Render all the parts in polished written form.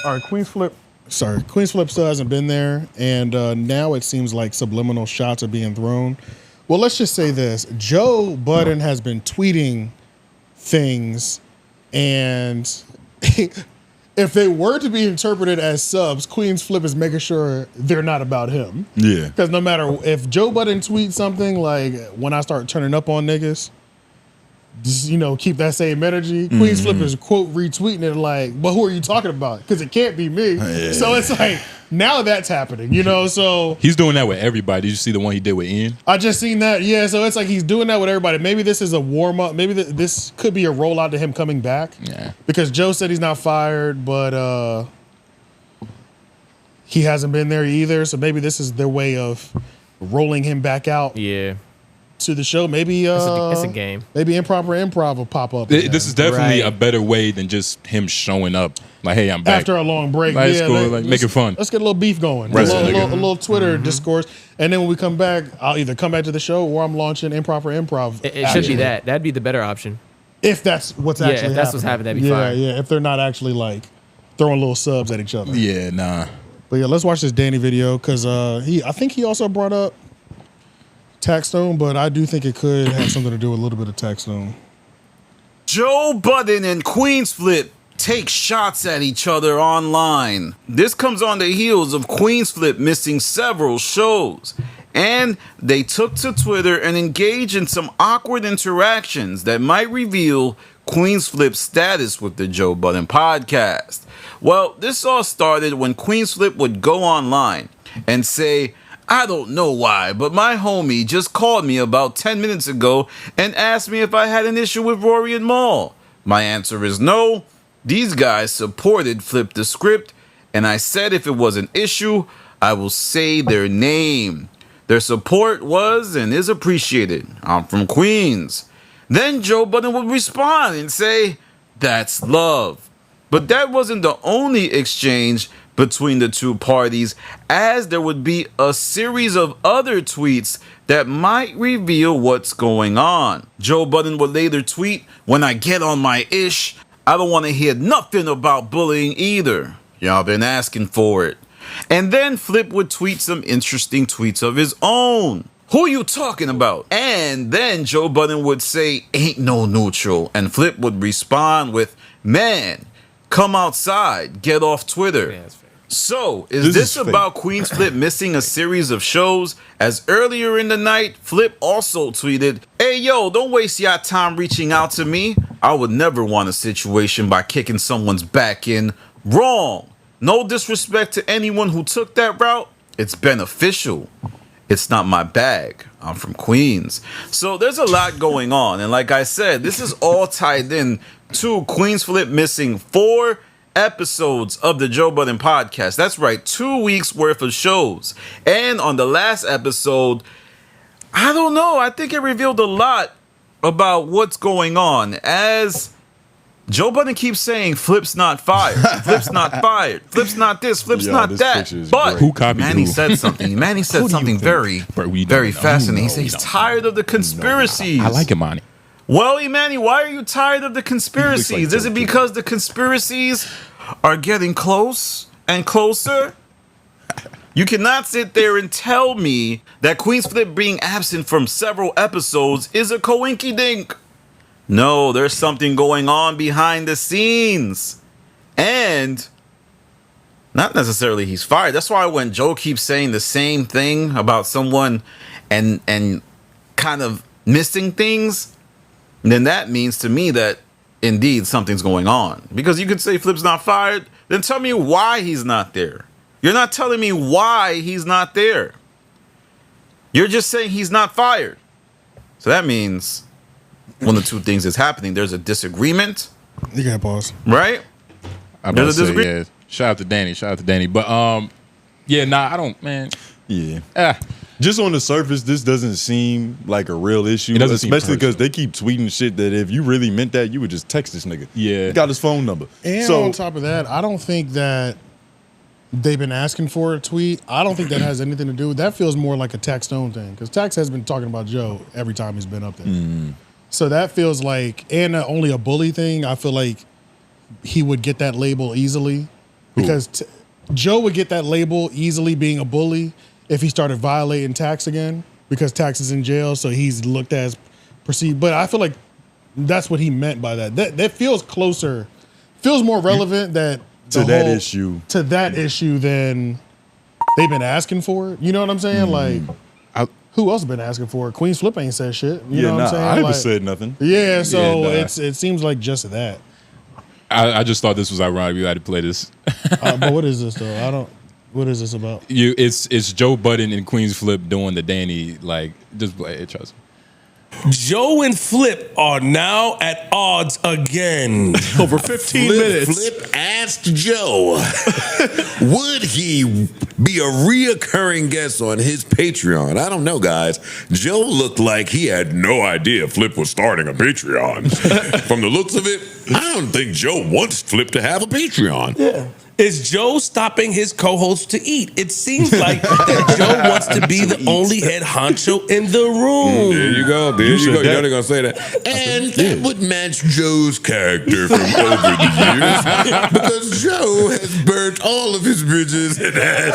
All right, Queenzflip still hasn't been there, and now it seems like subliminal shots are being thrown. Well, let's just say this. Joe Budden has been tweeting things, and if they were to be interpreted as subs, Queenzflip is making sure they're not about him. Yeah. Because no matter if Joe Budden tweets something like, when I start turning up on niggas, just, you know, keep that same energy. Queenzflip is quote retweeting it like, but who are you talking about? Because it can't be me. Yeah. So it's like, now that's happening, you know? So he's doing that with everybody. Did you see the one he did with Ian? I just seen that. Yeah, so it's like he's doing that with everybody. Maybe this is a warm up. Maybe this could be a rollout to him coming back. Yeah. Because Joe said he's not fired, but he hasn't been there either. So maybe this is their way of rolling him back out. Yeah. To the show. Maybe it's a game. Maybe improv will pop up. This is definitely a better way than just him showing up. Like, hey, I'm back. After a long break. Like, yeah, it's cool. Like, make it fun. Let's get a little beef going. Right. A little Twitter discourse. And then when we come back, I'll either come back to the show or I'm launching improper improv. It should be that. That'd be the better option. If that's what's actually happening. If that's what's happening, that'd be fine. Yeah, if they're not actually like throwing little subs at each other. Yeah, nah. But yeah, let's watch this Danny video because I think he also brought up taxstone, but I do think it could have something to do with a little bit of taxstone. Joe Budden and Queenzflip take shots at each other online. This comes on the heels of Queenzflip missing several shows, and they took to Twitter and engaged in some awkward interactions that might reveal Queenzflip's status with the Joe Budden podcast. Well, this all started when Queenzflip would go online and say, I don't know why, but my homie just called me about 10 minutes ago and asked me if I had an issue with Rory and Mal. My answer is no. These guys supported Flip the Script, and I said if it was an issue, I will say their name. Their support was and is appreciated. I'm from Queens. Then Joe Budden would respond and say, that's love. But that wasn't the only exchange between the two parties, as there would be a series of other tweets that might reveal what's going on. Joe Budden would later tweet, when I get on my ish, I don't want to hear nothing about bullying either. Y'all been asking for it. And then Flip would tweet some interesting tweets of his own. Who you talking about? And then Joe Budden would say, ain't no neutral. And Flip would respond with, man, come outside, get off Twitter. Yeah, so, is this about Queenzflip missing a series of shows? As earlier in the night, Flip also tweeted, hey yo, don't waste your time reaching out to me. I would never want a situation by kicking someone's back in. Wrong. No disrespect to anyone who took that route. It's beneficial. It's not my bag. I'm from Queens. So there's a lot going on. And like I said, this is all tied in to Queenzflip missing 4 episodes of the Joe Budden podcast. That's right, 2 weeks worth of shows. And on the last episode, I don't know, I think it revealed a lot about what's going on, as Joe Budden keeps saying Flip's not fired, Flip's not fired, Flip's not this, Flip's not that. But who copied Manny who? said something. Manny said something very fascinating. He said he's tired of the conspiracies. I like Imani. Well, Imani, why are you tired of the conspiracies? Is it because the conspiracies are getting close and closer? You cannot sit there and tell me that Queenzflip being absent from several episodes is a coinky-dink. No, there's something going on behind the scenes. And not necessarily he's fired. That's why when Joe keeps saying the same thing about someone and kind of missing things, then that means to me that indeed something's going on. Because you could say Flip's not fired, then tell me why he's not there. You're not telling me why he's not there. You're just saying he's not fired. So that means one of two things is happening. There's a disagreement. You gotta pause. Right? I'm about to say, yeah. Shout out to Danny. But yeah, nah, I don't, man. Yeah. Just on the surface, this doesn't seem like a real issue, especially because they keep tweeting shit that if you really meant that, you would just text this nigga. Yeah. You got his phone number. And so, on top of that, I don't think that they've been asking for a tweet. I don't think that has anything to do with that. Feels more like a taxstone thing, because Tax has been talking about Joe every time he's been up there. So that feels like, and only a bully thing, I feel like he would get that label easily. because Joe would get that label easily being a bully if he started violating Tax again, because Tax is in jail, so he's looked at as perceived. But I feel like that's what he meant by that. That feels closer, feels more relevant to that issue than they've been asking for it. You know what I'm saying? Like, who else been asking for it? Queenzflip ain't said shit. You know what I'm saying? I haven't said nothing. Yeah, so it seems like just that. I just thought this was ironic. We had to play this. But what is this though? What is this about? It's Joe Budden and Queenzflip doing the Danny, like, just play it, trust me. Joe and Flip are now at odds again. Over 15 minutes. Flip asked Joe, would he be a reoccurring guest on his Patreon? I don't know, guys. Joe looked like he had no idea Flip was starting a Patreon. From the looks of it, I don't think Joe wants Flip to have a Patreon. Yeah. Is Joe stopping his co-host to eat? It seems like that Joe wants to be the only head honcho in the room. There you go. There you go. You know they're going to say that. And that would match Joe's character from over the years, because Joe has burnt all of his bridges and has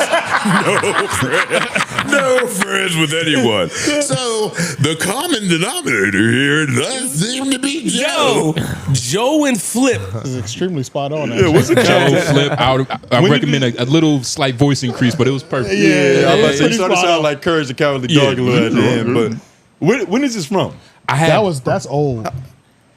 no friends with anyone. So the common denominator here does seem to be Joe. Joe and Flip. This is extremely spot on. Yeah, what's the Joe Flip. I recommend a little slight voice increase, but it was perfect. Yeah, I was about to say, you started to sound like Courage the Cowardly Dog a little at the end. But when is this from? That's old.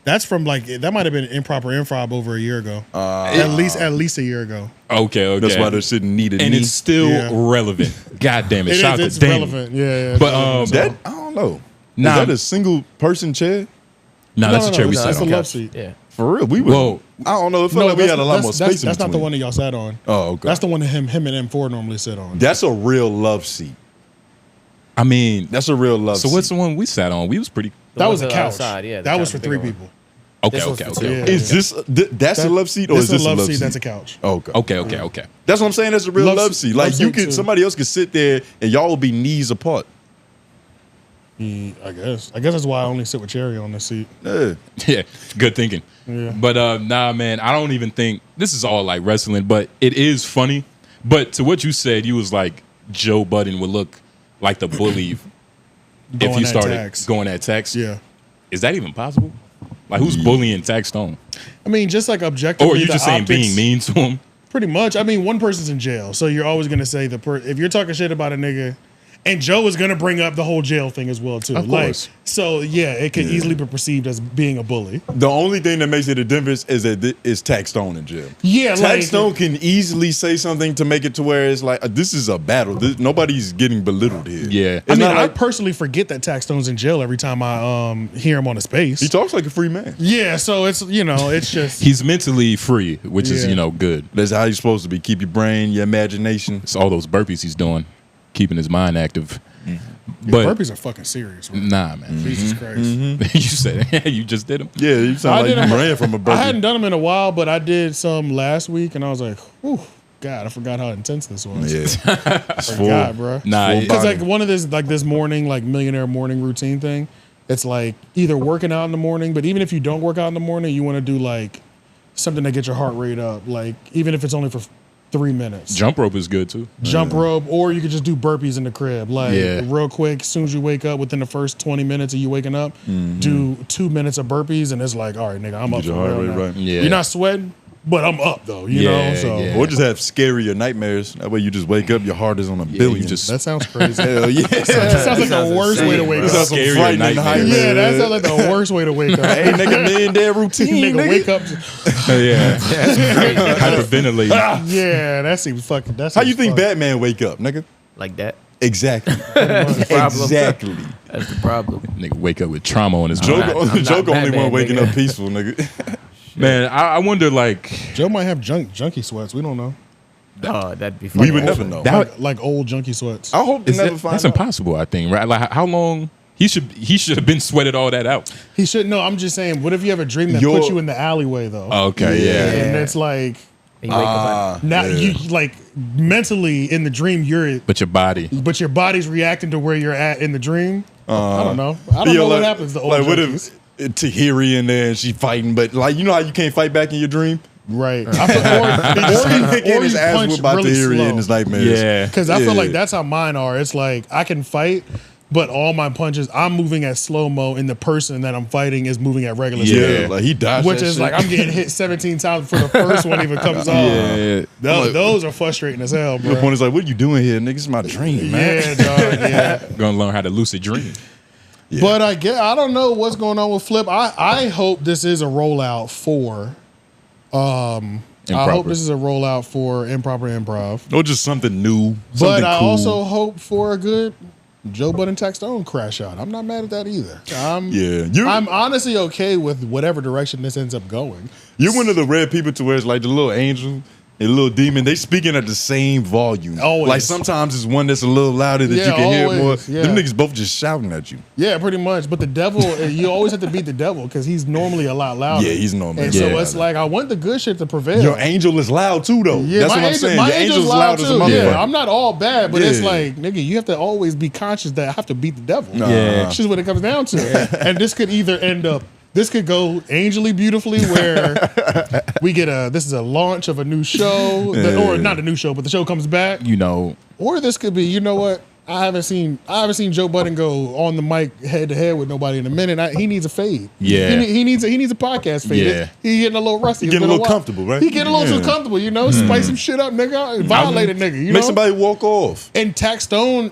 That's from like, that might have been improper improv over a year ago. At least a year ago. Okay. That's why they're sitting needed. And it's still relevant. God damn it. Shout out to Danny. Relevant. Yeah. But I don't know. Is that a single person chair? No, that's a chair we sat That's on. a love seat. Yeah. For real? I don't know. It felt like we had a lot more space. That's not the between. one that y'all sat on. Oh, okay. That's the one that him and M4 normally sit on. That's a real love seat. I mean, That's a real love seat. so what's the one we sat on? We was pretty. That was a ones couch. outside, yeah, the that was couch, for the 3 bigger one. people. Okay. Yeah. Is this that's a love seat, or is this a love seat? That's a couch. Okay. Okay. That's what I'm saying. That's a real love seat. Like love you seat could, too. somebody else could sit there and y'all will be knees apart. I guess that's why I only sit with Cherry on this seat. Yeah. Yeah, good thinking. Yeah. But nah, man, I don't even think this is all like wrestling, but it is funny. But to what you said, you was like Joe Budden would look like the bully if you started going at Tax. Yeah. Is that even possible? Like, who's bullying Taxstone? I mean, just like objectively, Or are you just saying being mean to him? Pretty much. I mean, one person's in jail, so you're always gonna say if you're talking shit about a nigga. And Joe is gonna bring up the whole jail thing as well too. Of course. So yeah, it could easily be perceived as being a bully. The only thing that makes it a difference is that it's Taxstone in jail. Yeah, Taxstone can easily say something to make it to where it's like this is a battle. Nobody's getting belittled here. Yeah. I mean, I personally forget that Taxstone's in jail every time I hear him on a space. He talks like a free man. Yeah, so it's it's just He's mentally free, which is good. That's how you're supposed to be. Keep your brain, your imagination. It's all those burpees he's doing, keeping his mind active. But burpees are fucking serious. Man. Nah, man. Jesus Christ. You said it. You just did them. Yeah, you sound like you ran from a burpee. I hadn't done them in a while, but I did some last week, and I was like, whew, God, I forgot how intense this was. Yeah, I forgot, bro. Nah, because like one of this morning, like millionaire morning routine thing, it's like either working out in the morning, but even if you don't work out in the morning, you want to do like something that gets your heart rate up, like even if it's only for 3 minutes. Jump rope is good too. Jump rope, or you could just do burpees in the crib, like real quick. As soon as you wake up, within the first 20 minutes of you waking up, do 2 minutes of burpees, and it's like, all right, nigga, I'm up for real now. Right. Yeah. You're not sweating, but I'm up though. You know, so Or just have scarier nightmares. That way you just wake up, your heart is on a billion. that sounds crazy. Hell yeah. That sounds like the worst way to wake up. Sounds Scary frightening nightmare. nightmares. Yeah, that sounds like the worst way to wake up. Hey, nigga, man, that routine, nigga, wake up. Hyperventilating. Yeah, that seems fucking. That's How you think Batman wake up, nigga? Like that. Exactly. Problem. Exactly. That's the problem. Nigga wake up with trauma on his Joker, mind. not Joker only Batman, one waking nigga. up peaceful, nigga. Man, I wonder like Joe might have junkie sweats. We don't know. Oh, that'd be funny. We would never know. Like old junkie sweats. I hope they never find that's out. impossible, I think, right? Like how long he should have been sweated all that out. He should. No, I'm just saying. What if you have a dream that puts you in the alleyway though? Okay, yeah. And it's like And you wake up now you like mentally in the dream But your body. but your body's reacting to where you're at in the dream. I don't know. I don't know what happens to old Like, what junkies. if Tahiri in there and she fighting, but like, you know how you can't fight back in your dream? Right. I feel, Getting his ass punch whooped by really Theory slow. in his nightmares. Yeah. Because I feel like that's how mine are. It's like I can fight, but all my punches, I'm moving at slow-mo, and the person that I'm fighting is moving at regular speed. Yeah, like he dodged Which that is shit. like I'm getting hit 17 times before the first one even comes off. Yeah. Those are frustrating as hell, bro. The point is like, what are you doing here, nigga? It's my dream, man. Yeah, dog. Yeah. Gonna learn how to lucid dream. Yeah. But I don't know what's going on with Flip. I hope this is a rollout for I hope this is a rollout for Improper Improv. Or just something new. But Something I cool. also hope for a good Joe Budden taxstone crash out. I'm not mad at that either. I'm honestly okay with whatever direction this ends up going. You're one of the rare people to where it's like the little angel and the little demon, they speaking at the same volume. Always. Like sometimes it's one that's a little louder that you can hear more. Yeah. Them niggas both just shouting at you. Yeah, pretty much. But the devil, you always have to beat the devil because he's normally a lot louder. Yeah, he's normally. And so it's like I want the good shit to prevail. Your angel is loud too, though. Yeah, that's what I'm saying. Your angel's loud as a too. motherfucker. Yeah, I'm not all bad, but it's Yeah. like, nigga, you have to always be conscious that I have to beat the devil. Yeah. Which is what it comes down to. And this could either end up, this could go angelly beautifully where we get this is a launch of a new show, or not a new show, but the show comes back. You know, Or this could be, you know what? I haven't seen Joe Budden go on the mic head to head with nobody in a minute. He needs a fade. Yeah. he needs a podcast fade. Yeah. He getting a little rusty. He getting It's a been little while. comfortable, right? He getting a little too comfortable, you know. Spice some shit up, nigga. Violate a nigga, you know. Make somebody walk off. And taxstone,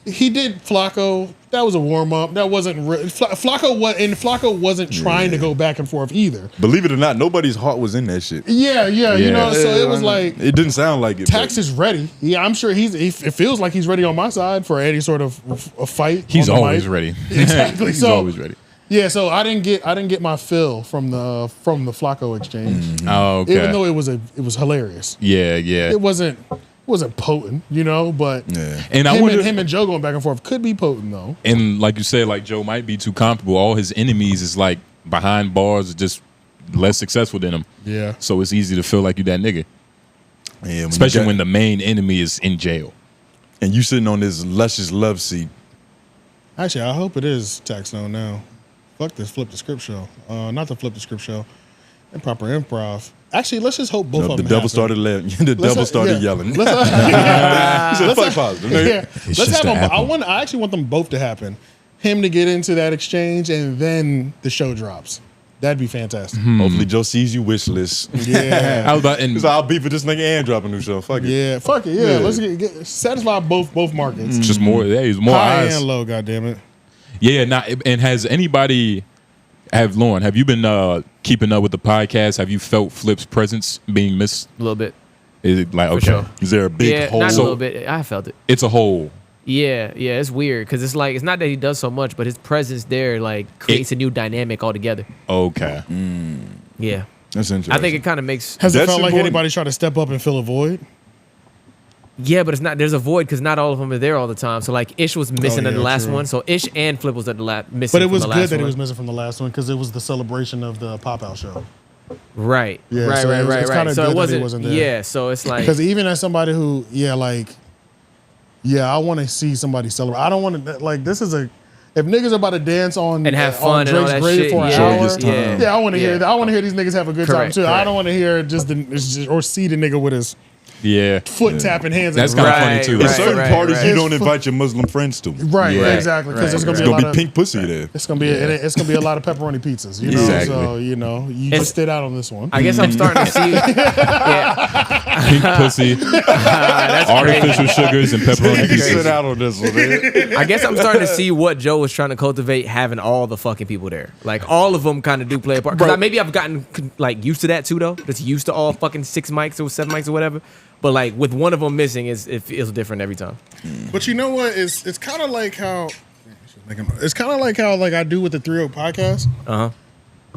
he did Flacco. That was a warm up. That wasn't Flacco wasn't trying to go back and forth either. Believe it or not, nobody's heart was in that shit. Yeah, you know. So it was like It didn't sound like it. Tax is ready. Yeah, I'm sure it feels like he's ready on my side for any sort of a fight. he's on the always mic. ready. Exactly. He's So always ready. yeah, so I didn't get my fill from the Flacco exchange. Oh, okay. Even though it was hilarious. yeah. It wasn't potent, you know, but And I wonder, him and Joe going back and forth could be potent though. and like you said, like Joe might be too comfortable. All his enemies is like behind bars, just less successful than him. Yeah. So it's easy to feel like you that nigga, Yeah, especially when the main enemy is in jail. and you sitting on this luscious love seat. Actually, I hope it is taxstone now. Fuck this flip the script show. Not the flip the script show. Improper improv. Actually, let's just hope both of The them devil happen. started the devil started yelling. Let's, He said, "Fuck positive." nigga." yeah. Let's just have an them. apple. I actually want them both to happen. Him to get into that exchange, and then the show drops. That'd be fantastic. Hopefully, Joe sees you wish list. Yeah. How about and Because I'll beef with this nigga and drop a new show. Fuck it. Yeah. Fuck it. Yeah. Yeah. Let's get satisfy both markets. just more? Yeah, he's more High eyes. and low. God damn it. Yeah, and has anybody Lauren, have you been keeping up with the podcast? Have you felt Flip's presence being missed? A little bit. Is it like, okay, sure. Is there a big Yeah, hole? not a So- little bit. I felt it. it's a whole. Yeah, it's weird because it's like it's not that he does so much, but his presence there like creates a new dynamic altogether. Okay. Yeah, That's interesting. I think it kind of makes. Has it That's felt like important. anybody's trying to step up and fill a void? Yeah, but it's not. There's a void because not all of them are there all the time. So like Ish was missing yeah, in the last true. one. So Ish and Flip was at the missing. But it from was the good last that one. it was missing from the last one because it was the celebration of the pop out show. Right. Yeah, right. so Right. it's Right. kinda Right. good So that it he wasn't. wasn't there. Yeah. So it's like. Because even as somebody who, I want to see somebody celebrate. I don't want to this is a. If niggas are about to dance on And have on fun and all Drake's that grave shit, for an yeah, hour, yeah. I want to hear that. I want to hear these niggas have a good Correct, time too. I correct. don't want to hear or see the nigga with his Yeah. foot tapping hands. That's in the kind of room. funny too. In Right, certain parties, right. you don't invite your Muslim friends to. Right, Yeah. exactly. Because Right, it's gonna It's be a gonna lot be of pink pussy there. it's gonna be a lot of pepperoni pizzas. You know, Exactly. so you It's- just stayed out on this one. I guess I'm starting to see. Yeah, Pink pussy, artificial sugars, and pepperoni You pieces. sit out on this one, man. I guess I'm starting to see what Joe was trying to cultivate, having all the fucking people there. Like all of them kind of do play a part. Because maybe I've gotten like used to that too, though. Just used to all fucking 6 mics or 7 mics or whatever. But like with one of them missing, it feels different every time. But you know what? It's kind of like how I do with the 3 podcast.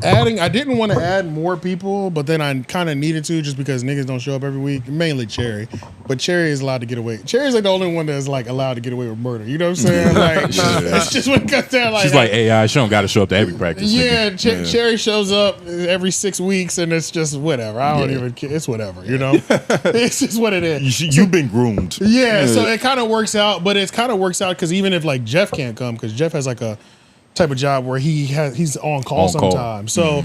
I didn't want to add more people, but then I kind of needed to just because niggas don't show up every week. Mainly Cherry, but Cherry is allowed to get away. Cherry's like the only one that's like allowed to get away with murder. You know what I'm saying? Like it's just when it comes down like She's like AI. She don't got to show up to every practice. yeah, nigga. Cherry shows up every 6 weeks, and it's just whatever. I don't even care. It's whatever. You know, it's just what it is. You've been groomed. Yeah, so it kind of works out, but it kind of works out because even if like Jeff can't come, because Jeff has like a type of job where he's on call On call. sometimes. So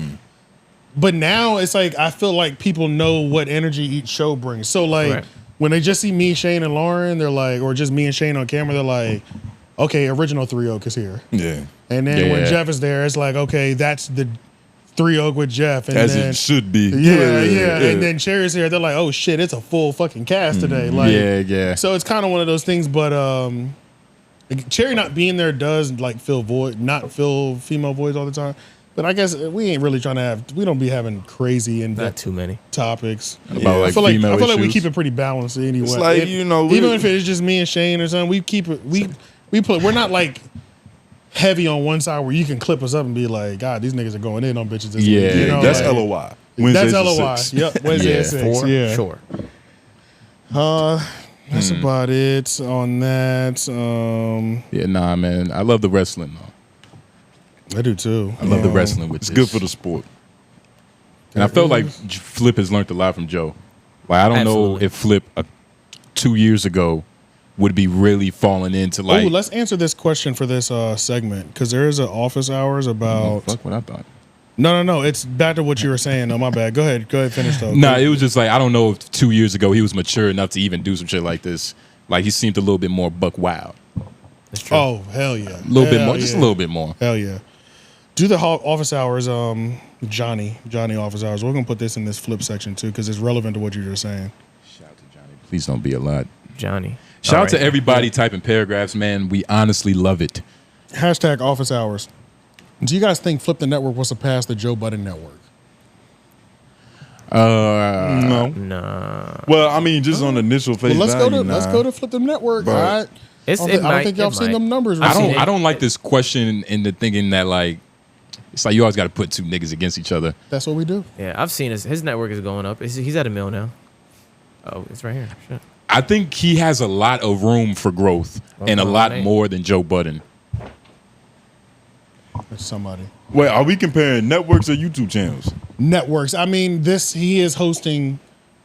but now it's like I feel like people know what energy each show brings. So like when they just see me, Shane, and Lauren, they're like, or just me and Shane on camera, they're like, okay, original 3 Oak is here. Yeah. And then when Jeff is there, it's like, okay, that's the 3 Oak with Jeff. And as then, it should be. Yeah. And then Cherry's here. They're like, oh shit, it's a full fucking cast today. Like, yeah. So it's kind of one of those things, but Cherry not being there does like not fill female voice all the time. But I guess we ain't really trying to have. We don't be having crazy and Not too many topics. About like I feel like we issues. keep it pretty balanced anyway. It's like, even if it's just me and Shane or something, we keep it. We're not like heavy on one side where you can clip us up and be like, God, these niggas are going in on bitches. This week. You know, that's like, LOI. That's Wednesdays LOI. at 6. Yep, Wednesday at 6. for Yeah, sure. That's about it on that. Yeah, nah, man. I love the wrestling though. I do too. I love the wrestling with It's this. good for the sport. And I felt like Flip has learned a lot from Joe. Like I don't know if Flip 2 years ago would be really falling into like. Oh, let's answer this question for this segment because there is an office hours about. Fuck what I thought. No. It's back to what you were saying. No, my bad. Go ahead. Finish though. Nah, it was just like I don't know if 2 years ago he was mature enough to even do some shit like this. Like he seemed a little bit more buck wild. That's true. Oh hell yeah. A little bit more, just a little bit more. Hell yeah. Do the office hours, Johnny office hours. We're gonna put this in this flip section too because it's relevant to what you were saying. Shout out to Johnny. Please don't be a lot. Johnny. Shout out to everybody typing paragraphs, man. We honestly love it. Hashtag office hours. Do you guys think Flip the Network was surpass the Joe Budden Network? No. Nah. Well, I mean, just on initial face Well, value, let's go to Flip the Network. All right. I don't think y'all seen them numbers. I don't like this question in the thinking that like it's like you always got to put two niggas against each other. That's what we do. Yeah, I've seen his network is going up. He's at $1 million now. Oh, it's right here. Shit. I think he has a lot of room for growth and a lot more than Joe Budden. That's somebody. Wait, are we comparing networks or YouTube channels? Networks. I mean, he is hosting.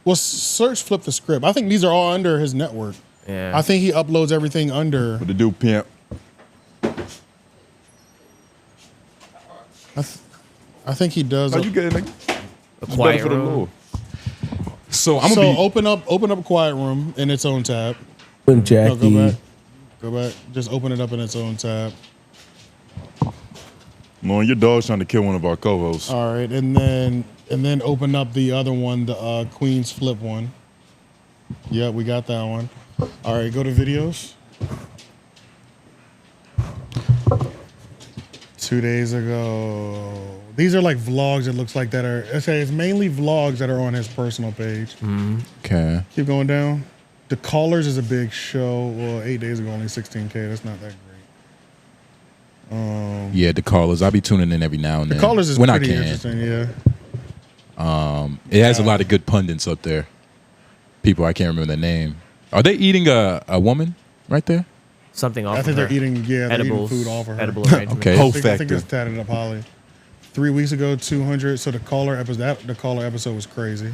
Well, search Flip the Script. I think these are all under his network. Yeah. I think he uploads everything under. What the dude pimp? I think he does. Oh, you get it, nigga. A quiet room. So I'm gonna open up a quiet room in its own tab. Jackie. Go back. Just open it up in its own tab. Man, your dog's trying to kill one of our co-hosts. All right, and then open up the other one, the Queenzflip one. Yeah, we got that one. All right, go to videos. 2 days ago. These are like vlogs. It looks like that are. It's mainly vlogs that are on his personal page. okay. Keep going down. The Callers is a big show. Well, 8 days ago, only 16K. That's not that great. Yeah, the Callers. I'll be tuning in every now and then. The Callers is when pretty I can. interesting. Yeah. It has a lot of good pundits up there. People I can't remember their name. Are they eating a woman right there? Something off I think of her. they're eating. Yeah, they're eating Edibles. food off of her. Edible arrangements. Okay. Whole I think factor. that's tatted up Holly. 3 weeks ago, 200. So the caller episode was crazy.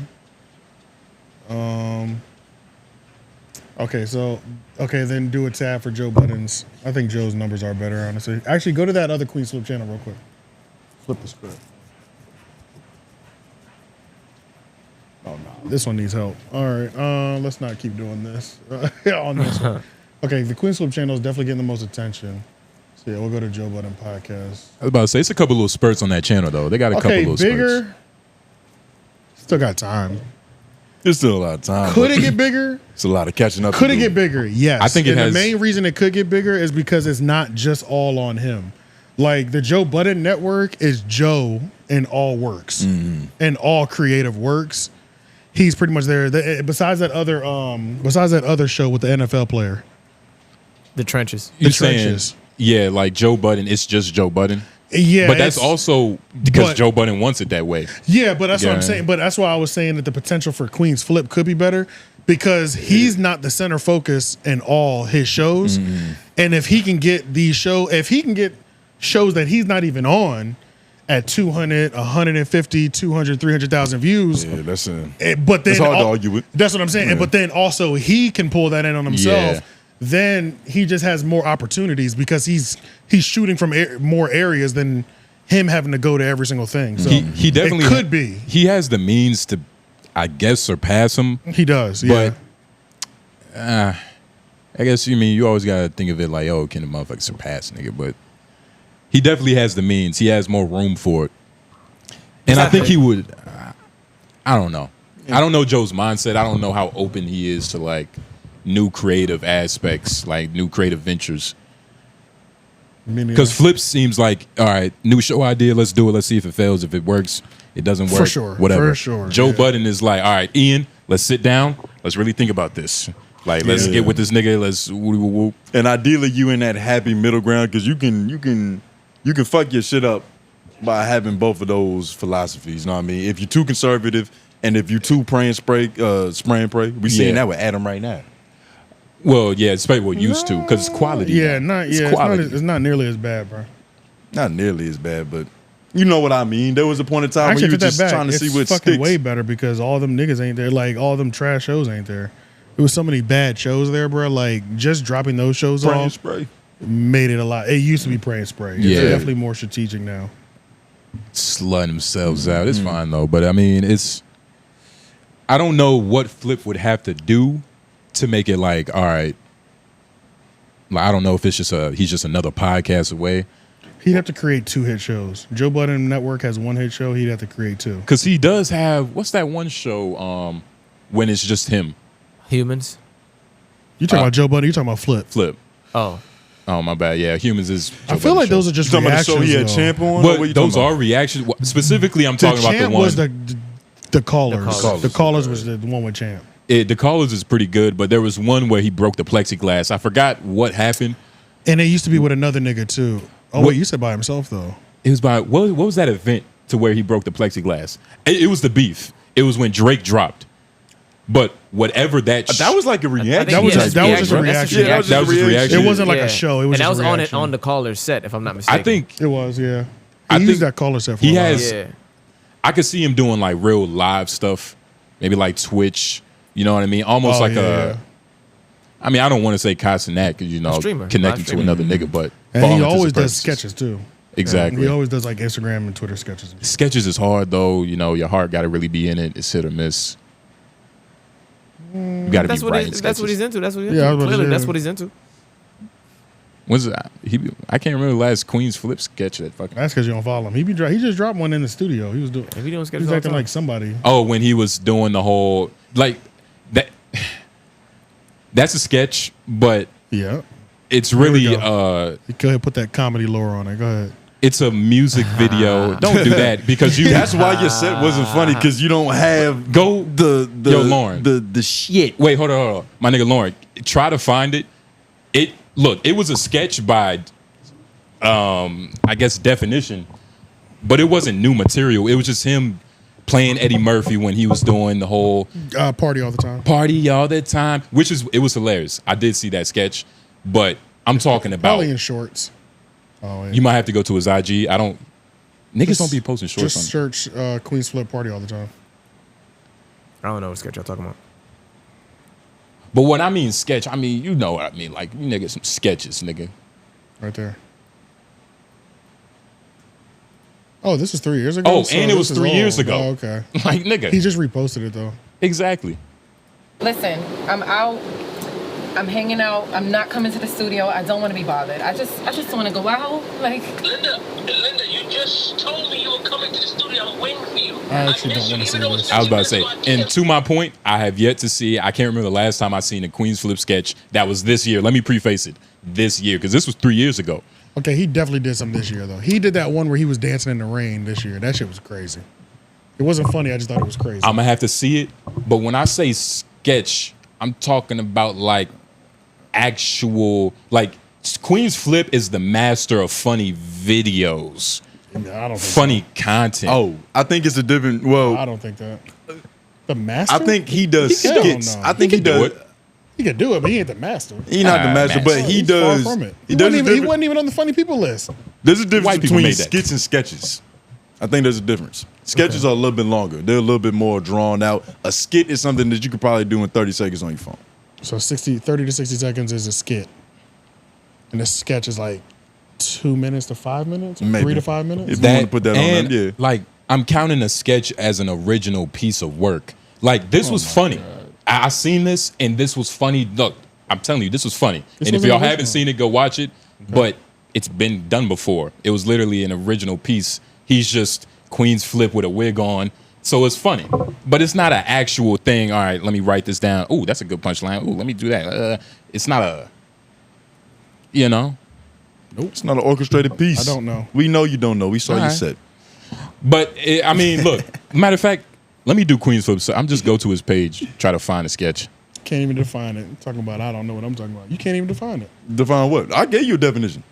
Okay, then do a tab for Joe Budden's. I think Joe's numbers are better, honestly. Actually, go to that other Queenzflip channel real quick. Flip the script. Oh no, this one needs help. All right, let's not keep doing this on this one. Okay, the Queenzflip channel is definitely getting the most attention. So yeah, we'll go to Joe Budden podcast. I was about to say it's a couple little spurts on that channel though. They got a couple little bigger. spurts. Still got time. There's still a lot of time. Could it get bigger? It's a lot of catching up. Could to it do. get bigger? Yes. I think it has. The main reason it could get bigger is because it's not just all on him. Like the Joe Budden network is Joe in all works, in all creative works. He's pretty much there. Besides that other show with the NFL player, The Trenches. You're Trenches. saying, yeah, like Joe Budden. It's just Joe Budden. Yeah, But that's also because Joe Budden wants it that way. Yeah, but that's what I'm Yeah. saying. But that's why I was saying that the potential for Queenzflip could be better because he's not the center focus in all his shows. And if he can get shows that he's not even on at 200, 150, 200, 300,000 views. Yeah, that's But then it's hard to argue with. That's what I'm saying. Yeah. But then also he can pull that in on himself. Yeah. Then he just has more opportunities because he's shooting from more areas than him having to go to every single thing. So he definitely it could be. He has the means to, I guess, surpass him. He does, yeah. But I guess you always gotta think of it like, oh, can the motherfucker surpass nigga? But he definitely has the means. He has more room for it, and I think he would. I don't know. I don't know Joe's mindset. I don't know how open he is to like new creative aspects, like new creative ventures. Because Flip seems like, all right, new show idea, let's do it. Let's see if it fails. If it works, it doesn't work. For sure. Whatever. For sure. Joe Budden is like, all right, Ian, let's sit down. Let's really think about this. Like, let's get with this nigga. Let's whoop. And ideally, you in that happy middle ground because you can fuck your shit up by having both of those philosophies. You know what I mean? If you're too conservative and if you're too spray and pray, we seeing that with Adam right now. Well, yeah, it's probably what used to because it's quality. Yeah, it's it's not nearly as bad, bro. Not nearly as bad, but you know what I mean. There was a point in time where you were just trying to see what fucking sticks. way better because all them niggas ain't there. Like all them trash shows ain't there. There was so many bad shows there, bro. Like just dropping those shows Pray and off spray made it a lot. It used to be pray and spray. It's definitely more strategic now. Slutting themselves out. It's fine though, but I mean, I don't know what Flip would have to do to make it like, all right. Like, I don't know if it's just he's just another podcast away. He'd have to create 2 hit shows. Joe Budden Network has 1 hit show. He'd have to create 2. Because he does have, what's that one show when it's just him? Humans. You talking about Joe Budden? You talking about Flip? Oh, my bad. Yeah, Humans is. Joe I feel like those are just you talking about the reactions. show he had Champ on? But those are reactions. Specifically, I'm talking about the Champ one. was the Callers. The Callers was the one with Champ. The Callers is pretty good, but there was one where he broke the plexiglass. I forgot what happened. And it used to be with another nigga too. Oh wait, you said by himself though. It was by what was that event to where he broke the plexiglass? It was the beef. It was when Drake dropped. But whatever that was like a reaction. That was just a reaction. That was just a reaction. It wasn't like a show. It was. And that was on it on the Caller's set, if I'm not mistaken. I think it was. Yeah, I used think that Caller set. For he a while. has. Yeah. I could see him doing like real live stuff, maybe like Twitch. You know what I mean? Almost like a. I mean, I don't want to say 𝚑𝚃 because connecting to another nigga, but and he always does sketches too. Exactly. He always does like Instagram and Twitter sketches. Sketches is hard though. Your heart got to really be in it. It's hit or miss. You got to be writing sketches. That's what he's into. That's what he's into. Clearly, that's what he's into. I can't remember the last Queenzflip sketch that fucking. That's because you don't follow him. He just dropped one in the studio. He was doing. He doing sketches. He was acting like somebody. Oh, when he was doing the whole like that. That's a sketch, but yeah, it's really you go ahead, put that comedy lore on it. Go ahead. It's a music video. Don't do that because you. That's why your set wasn't funny because you don't have yo Lauren the shit. Wait, hold on, my nigga Lauren. Try to find it. It was a sketch by, I guess definition, but it wasn't new material. It was just him playing Eddie Murphy when he was doing the whole party all the time, which it was hilarious. I did see that sketch, but I'm talking about probably in shorts. Oh, yeah. You might have to go to his IG. Niggas don't be posting shorts. Just search Queenzflip party all the time. I don't know what sketch y'all talking about. But when I mean sketch, I mean you know what I mean. Like you niggas some sketches, nigga. Right there. Oh, this is 3 years ago. Oh, and it was 3 years ago. Oh, okay. Like nigga. He just reposted it though. Exactly. Listen, I'm out. I'm hanging out. I'm not coming to the studio. I don't want to be bothered. I just want to go out. Like Linda, you just told me you were coming to the studio. I'm waiting for you. I actually don't want to see this. I was about to say, and to my point, I have yet to see. I can't remember the last time I seen a Queenzflip sketch that was this year. Let me preface it, this year, because this was 3 years ago. Okay, he definitely did something this year though. He did that one where he was dancing in the rain this year. That shit was crazy. It wasn't funny. I just thought it was crazy. I'm gonna have to see it, but when I say sketch, I'm talking about like actual like Queenzflip is the master of funny videos. I don't think funny content. Oh, I think it's a different. Well, I don't think that. The master. I think he does skits. I think he does. He can do it, but he ain't the master. He's not the master, but he does. Far from it. He wasn't even on the funny people list. There's a difference between skits and sketches. I think there's a difference. Sketches are a little bit longer. They're a little bit more drawn out. A skit is something that you could probably do in 30 seconds on your phone. So 30 to 60 seconds is a skit. And a sketch is like 2 minutes to 5 minutes, Maybe. 3 to 5 minutes. If you want to put that and, on them, yeah. Like, I'm counting a sketch as an original piece of work. Like, this was funny. I seen this, and this was funny. Look, I'm telling you, this was funny. This and if was an y'all original. haven't seen it, go watch it. Okay. But it's been done before. It was literally an original piece. He's just Queenzflip with a wig on. So it's funny. But it's not an actual thing. All right, let me write this down. Ooh, that's a good punchline. Ooh, let me do that. It's not a, you know? Nope. It's not an orchestrated piece. I don't know. We know you don't know. We saw All you right. set. But, I mean, look. Matter of fact, let me do Queenzflip. So I'm just go to his page, try to find a sketch. Can't even define it. I'm talking about I don't know what I'm talking about. You can't even define it. Define what? I gave you a definition.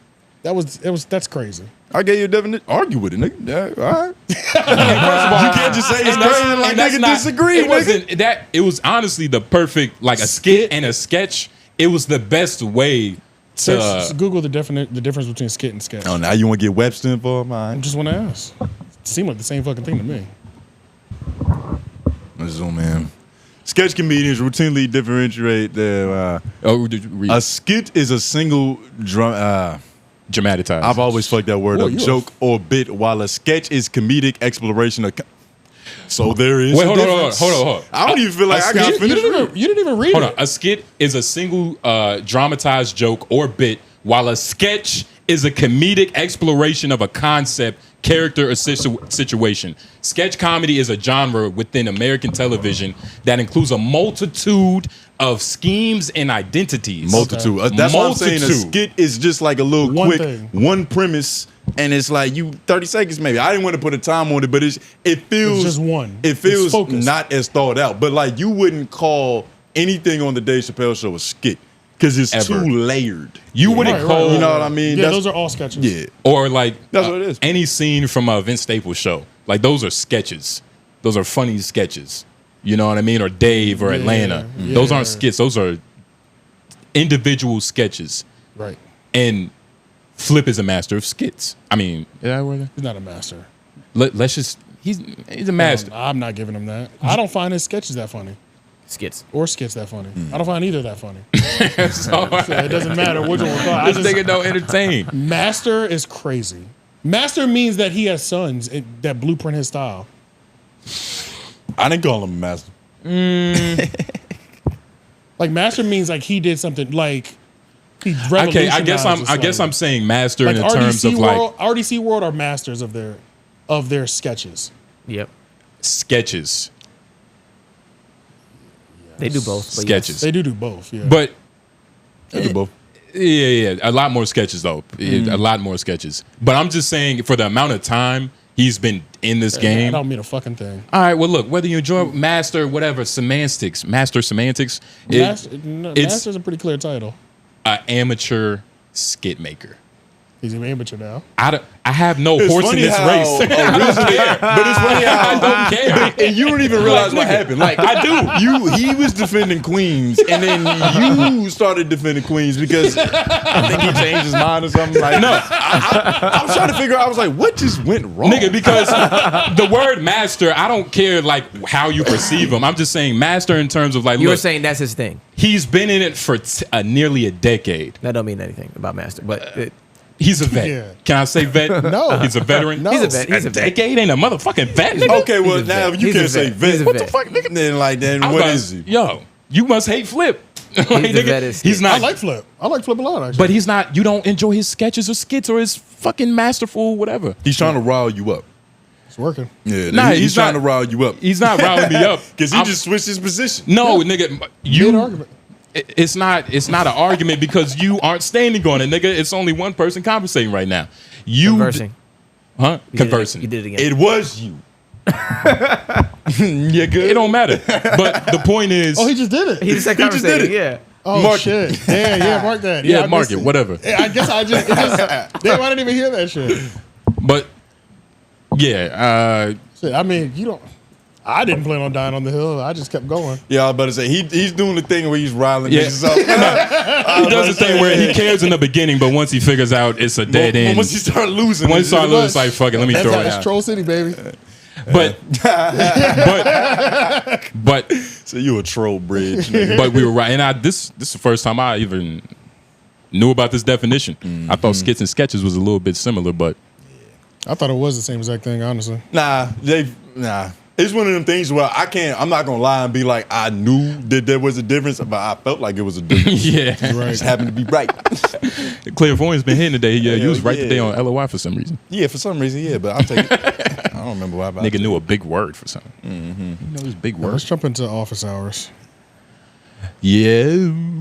That's crazy. I gave you a definition. Argue with it, nigga. Yeah, all right. First of all, you can't just say it's crazy like nigga disagree, It wasn't that. It was honestly the perfect, like a skit and a sketch. It was the best way to Just Google the difference between skit and sketch. Oh, now you want to get Webster involved? I Man. just want to ask. It seemed like the same fucking thing to me. Let's zoom in. Sketch comedians routinely differentiate their. did you read? A skit is a single dramatized. I've always fucked that word Oh, up. you Joke or bit, while a sketch is comedic exploration of. So there is. Wait, a hold on. difference. I don't even feel like I got You finished. didn't even read Hold it. on. A skit is a single dramatized joke or bit, while a sketch is a comedic exploration of a concept, character, or situation. Sketch comedy is a genre within American television that includes a multitude of schemes and identities. Multitude. That's what I'm saying. A skit is just like a little One quick thing. one premise, and it's like you 30 seconds maybe. I didn't want to put a time on it, but it feels It's just one. It It's feels focused. not as thought out. But like you wouldn't call anything on the Dave Chappelle show a skit because it's Ever. too layered. You wouldn't call, You know what I mean? Yeah, That's- those are all sketches. Yeah. or like That's what it is. any scene from a Vince Staples show. Like those are sketches. Those are funny sketches. You know what I mean? Or Dave or Atlanta. Those aren't skits. Those are individual sketches. Right. And Flip is a master of skits. I mean, is that word? He's not a master. Let's just he's a master. I'm not giving him that. I don't find his sketches that funny. Skits. Or skits that funny. I don't find either that funny. So, It doesn't matter which one we're talking. this nigga don't entertain. Master is crazy. Master means that he has sons that blueprint his style. I didn't call him a master. Like master means like he did something like he Okay, revolutionized. I guess I'm saying master like in the terms RDC of World, like RDC World are masters of their sketches. Yep. sketches. They do both. But Sketches. They do both. Yeah. But They do both. yeah, a lot more sketches though. A lot more sketches. But I'm just saying for the amount of time he's been in this I game. don't mean a fucking thing. All right, well look, whether you enjoy master whatever master semantics, Master's a pretty clear title. an amateur skit maker. He's an amateur now. I have no horse in this race. I don't care. But it's funny how I don't care. and you don't even realize Like, what nigga, happened. Like I do. He was defending Queens, and then you started defending Queens because I think he changed his mind or something. Like no, I was trying to figure out. I was like, what just went wrong, Nigga, because the word master, I don't care like how you perceive him. I'm just saying master in terms of like, You were look, saying that's his thing. he's been in it for nearly a decade. That don't mean anything about Master, but He's a vet. Yeah. Can I say vet? No. He's a veteran. No. he's a vet. He's a vet. Decade ain't a motherfucking vet, nigga. Okay, well He's a now vet. you He's a can't say vet. vet. He's a What the vet. fuck, nigga? Then I'm what about- is he? Yo, you must hate Flip. Like, the nigga, vet is he's skit. not. I like Flip. I like Flip a lot actually. but he's not. You don't enjoy his sketches or skits or his fucking masterful whatever. He's trying to rile you up. it's working. Yeah, Nah, he's he's trying not- to rile you up He's not riling me up because he I'm- just switched his position. No, nigga, Mid you. argument. It's not an argument because you aren't standing on it, nigga. It's only one person conversating right now. You conversing. huh? You did it- Conversing. You did it again. It was you. Yeah, good. It don't matter. But the point is, Oh, he just did it. He just said He just did conversating. it. Yeah. Oh Mark shit! Yeah, mark that. yeah, I mark missed it, whatever. Yeah, I guess I just damn, I didn't even hear that shit. But yeah, Shit, I mean, you don't. I didn't plan on dying on the hill. I just kept going. Yeah, I was about to say he's doing the thing where he's riling Yeah. niggas up. he does the thing where he cares in the beginning, but once he figures out it's a dead end, Once you start losing, once it's you start just- losing, it's like fuck it, let me That's throw how it it's out. Troll City, baby. But So you a troll bridge. Nigga. but we were right, and this is the first time I even knew about this definition. I thought skits and sketches was a little bit similar, but I thought it was the same exact thing, honestly. Nah. It's one of them things where I'm not gonna lie and be like, I knew that there was a difference, but I felt like it was a difference. yeah, Right. Just happened to be right. Clairvoyant's been hitting today. Yeah, you was right yeah. today on LOI for some reason. Yeah, for some reason, yeah, but I'll take it. I don't remember why. Nigga knew a big word for something. You know this big Let's word. jump into office hours. Yeah.